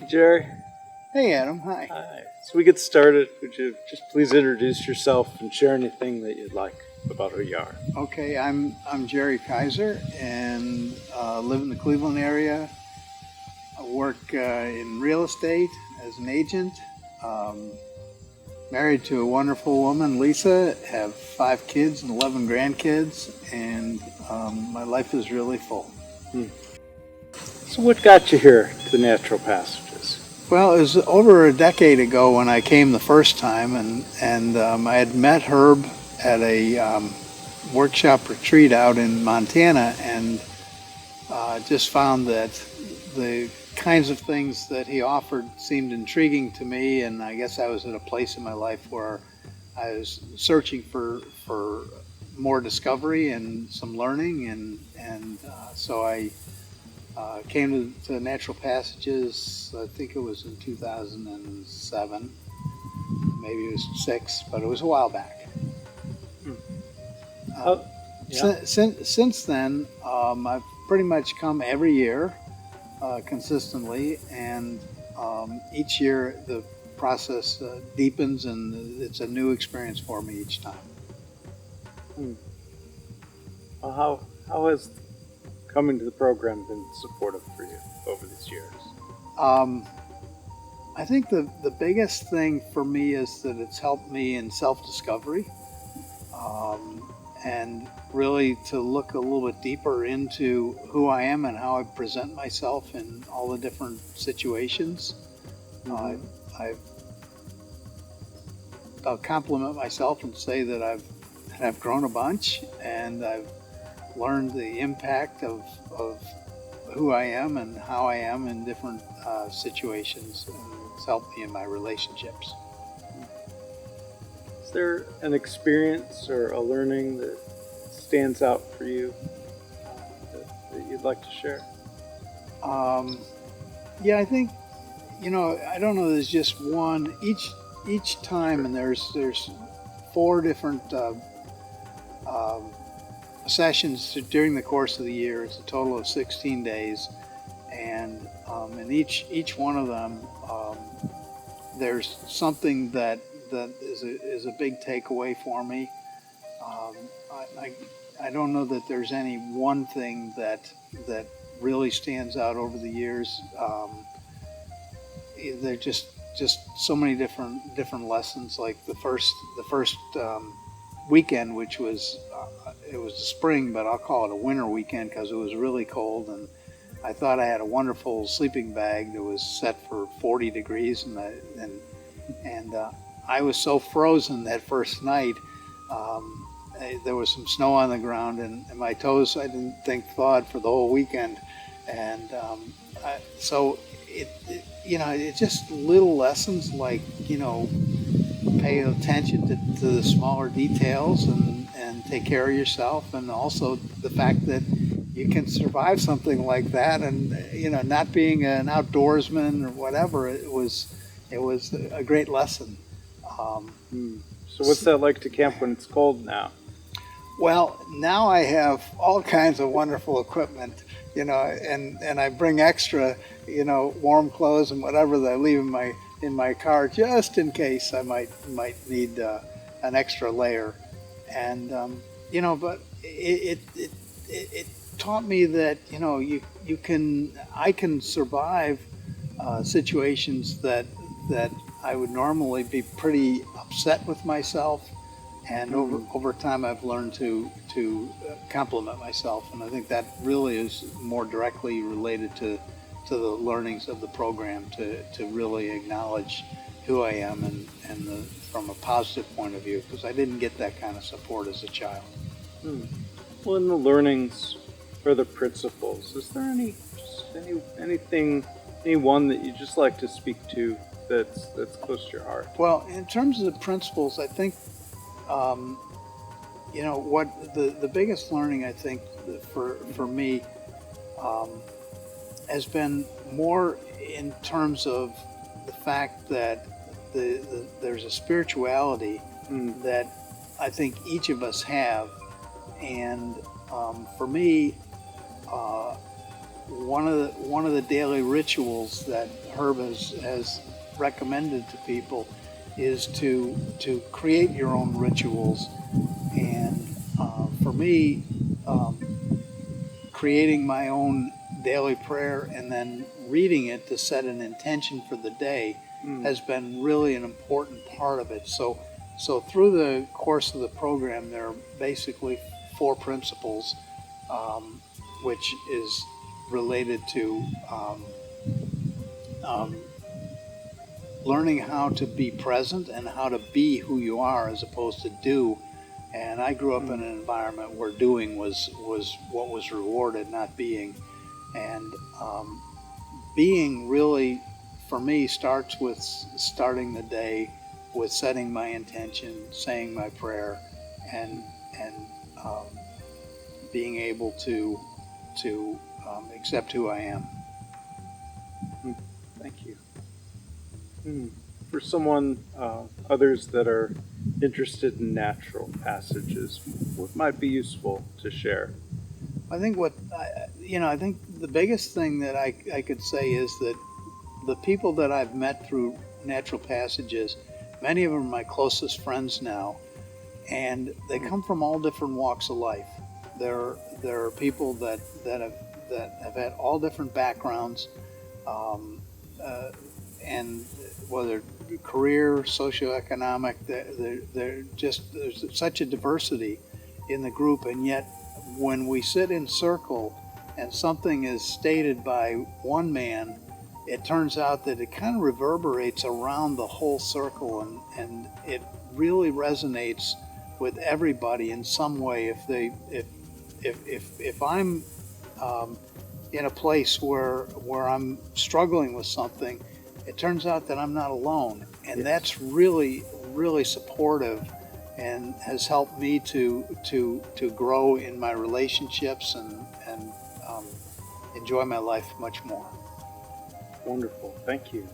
Jerry. Hey Adam, hi. Hi. So we get started. Would you just please introduce yourself and share anything that you'd like about who you are? Okay, I'm Jerry Kaiser and live in the Cleveland area. I work in real estate as an agent. Um, Married to a wonderful woman, Lisa. Have 5 kids and 11 grandkids, and my life is really full. So what got you here to the Natural Passages? Well, it was over a decade ago when I came the first time, and I had met Herb at a workshop retreat out in Montana, and just found that the kinds of things that he offered seemed intriguing to me, and I guess I was at a place in my life where I was searching for more discovery and some learning, and so I came to Natural Passages. I think it was in 2007, maybe it was 6, but it was a while back. Yeah. Since then, I've pretty much come every year consistently, and each year the process deepens, and it's a new experience for me each time. Well, how has coming to the program been supportive for you over these years? I think the biggest thing for me is that it's helped me in self-discovery, and really to look a little bit deeper into who I am and how I present myself in all the different situations. I'll compliment myself and say that I've grown a bunch, and I've learned the impact of who I am and how I am in different situations, and it's helped me in my relationships. Is there an experience or a learning that stands out for you that you'd like to share? Yeah, I think, I don't know. There's just one each time, and there's 4 different sessions during the course of the year. It's a total of 16 days, and in each one of them, there's something that is a big takeaway for me. I don't know that there's any one thing that really stands out over the years. They're just so many different lessons. Like the first weekend, which was it was spring, but I'll call it a winter weekend because it was really cold, and I thought I had a wonderful sleeping bag that was set for 40 degrees, and I was so frozen that first night. There was some snow on the ground, and my toes, I didn't think, thawed for the whole weekend, and so it's just little lessons like pay attention to the smaller details, and take care of yourself, and also the fact that you can survive something like that, and not being an outdoorsman or whatever, it was a great lesson. So what's that like to camp when it's cold now? Well, now I have all kinds of wonderful equipment, and I bring extra, warm clothes and whatever that I leave in my car just in case I might need an extra layer, and but it taught me that I can survive situations that I would normally be pretty upset with myself. And over time, I've learned to compliment myself, and I think that really is more directly related to the learnings of the program, to really acknowledge who I am, and from a positive point of view, because I didn't get that kind of support as a child. Well, in the learnings or the principles, is there any one that you just like to speak to that's close to your heart? Well, in terms of the principles, I think. What the biggest learning, I think, for me has been more in terms of the fact that there's a spirituality that I think each of us have, and for me, one of the daily rituals that Herb has recommended to people is to create your own rituals. And for me, creating my own daily prayer and then reading it to set an intention for the day has been really an important part of it. So through the course of the program, there are basically 4 principles, which is related to um, learning how to be present and how to be who you are as opposed to do. And I grew up in an environment where doing was what was rewarded, not being. And being really, for me, starts with starting the day with setting my intention, saying my prayer, and um, being able to accept who I am. Thank you. For someone, others that are interested in natural passages, what might be useful to share? I think I think the biggest thing that I could say is that the people that I've met through natural passages, many of them are my closest friends now, and they come from all different walks of life. There are people that have had all different backgrounds, and whether career, socioeconomic, there's such a diversity in the group, and yet when we sit in circle and something is stated by one man, it turns out that it kind of reverberates around the whole circle, and it really resonates with everybody in some way. If I'm in a place where I'm struggling with something, it turns out that I'm not alone, and that's really supportive, and has helped me to grow in my relationships and enjoy my life much more. Wonderful. Thank you.